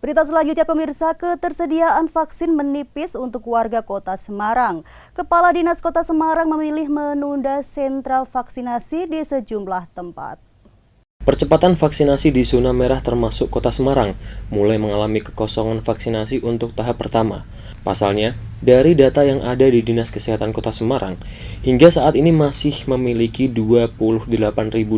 Berita selanjutnya pemirsa, ketersediaan vaksin menipis untuk warga Kota Semarang. Kepala Dinas Kota Semarang memilih menunda sentra vaksinasi di sejumlah tempat. Percepatan vaksinasi di zona merah termasuk Kota Semarang mulai mengalami kekosongan vaksinasi untuk tahap pertama. Pasalnya, dari data yang ada di Dinas Kesehatan Kota Semarang, hingga saat ini masih memiliki 28.000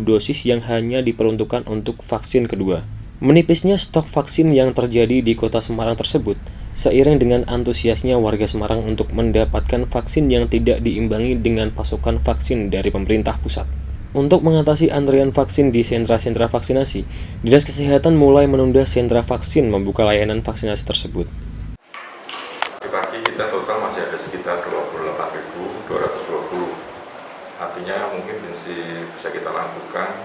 dosis yang hanya diperuntukkan untuk vaksin kedua. Menipisnya stok vaksin yang terjadi di Kota Semarang tersebut, seiring dengan antusiasnya warga Semarang untuk mendapatkan vaksin yang tidak diimbangi dengan pasokan vaksin dari pemerintah pusat. Untuk mengatasi antrian vaksin di sentra-sentra vaksinasi, Dinas Kesehatan mulai menunda sentra vaksin membuka layanan vaksinasi tersebut. Pagi kita total masih ada sekitar 28.220. Artinya mungkin masih bisa kita lakukan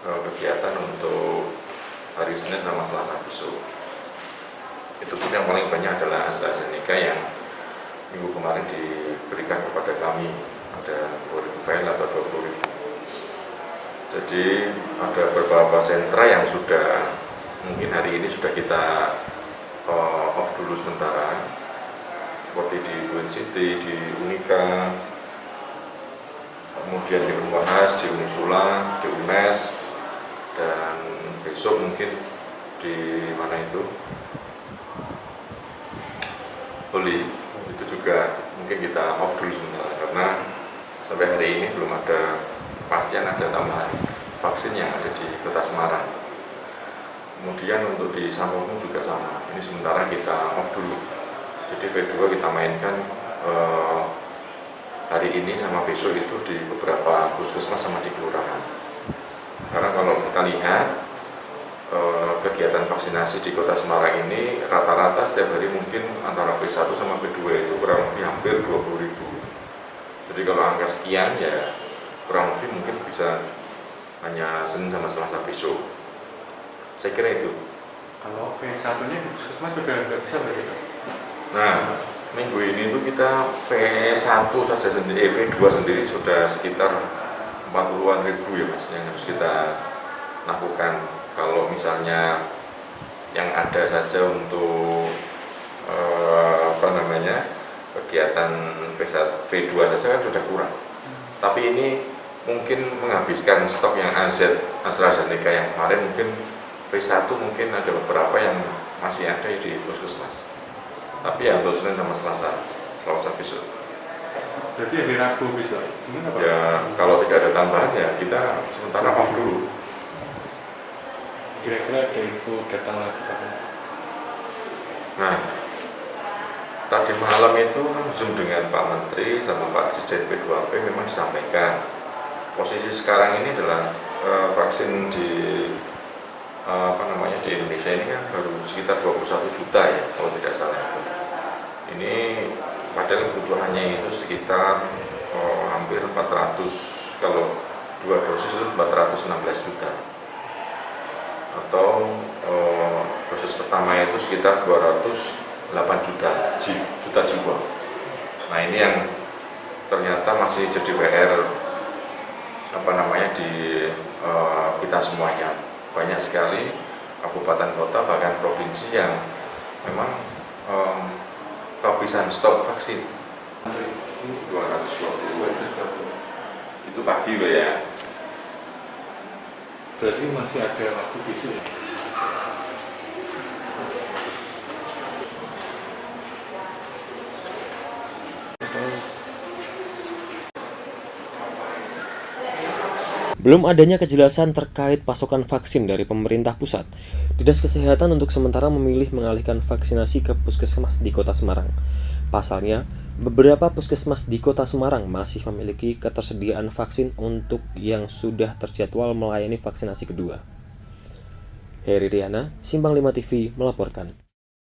kegiatan untuk hari Senin sama Selasa besok. Itu pun yang paling banyak adalah AstraZeneca yang minggu kemarin diberikan kepada kami, ada 2.000 file atau 20.000. Jadi ada beberapa sentra yang sudah mungkin hari ini sudah kita off dulu sementara, seperti di Twin City, di Unika, kemudian di Unwahas, di Unisula, di UNES, dan besok mungkin di mana itu Oli, itu juga mungkin kita off dulu sementara karena sampai hari ini belum ada kepastian ada tambahan vaksin yang ada di Kota Semarang. Kemudian untuk di Sampokong juga sama, ini sementara kita off dulu. Jadi V2 kita mainkan hari ini sama besok itu di beberapa puskesmas sama di kelurahan. Karena kalau kita lihat kegiatan vaksinasi di Kota Semarang ini rata-rata setiap hari mungkin antara V1 sama V2 itu kurang lebih hampir 20.000. Jadi kalau angka sekian ya kurang lebih mungkin bisa hanya Senin sama Selasa besok. Saya kira itu. Kalau V1-nya di puskesmas sudah nggak bisa begitu? Nah, minggu ini tuh kita V1 saja sendiri, V2 sendiri sudah sekitar 40-an ribu ya mas yang harus kita lakukan. Kalau misalnya yang ada saja untuk kegiatan V2 saja kan sudah kurang. Tapi ini mungkin menghabiskan stok yang AstraZeneca yang kemarin, mungkin V1 mungkin ada beberapa yang masih ada di puskesmas. Tapi ya untuk Senin sama Selasa besok. Berarti hari Rabu besok? Ya kalau tidak ada tambahan ya kita sementara off dulu. Kira-kira ada info datang lagi kapan? Nah, tadi malam itu Zoom dengan Pak Menteri sama Pak Dirjen P2P memang disampaikan posisi sekarang ini adalah vaksin di di Indonesia ini kan baru sekitar 21 juta ya kalau tidak salah itu. Ini padahal kebutuhannya itu sekitar hampir 400, kalau 2 dosis itu 416 juta. Atau dosis pertama itu sekitar 208 juta jiwa. Nah ini yang ternyata masih jadi PR di kita semuanya. Banyak sekali kabupaten kota bahkan provinsi yang memang kehabisan stok vaksin. 220 itu pagi loh ya. Berarti masih ada waktu besok ya? Belum adanya kejelasan terkait pasokan vaksin dari pemerintah pusat, Dinas Kesehatan untuk sementara memilih mengalihkan vaksinasi ke puskesmas di Kota Semarang. Pasalnya, beberapa puskesmas di Kota Semarang masih memiliki ketersediaan vaksin untuk yang sudah terjadwal melayani vaksinasi kedua. Heri Riana, Simpang 5 TV melaporkan.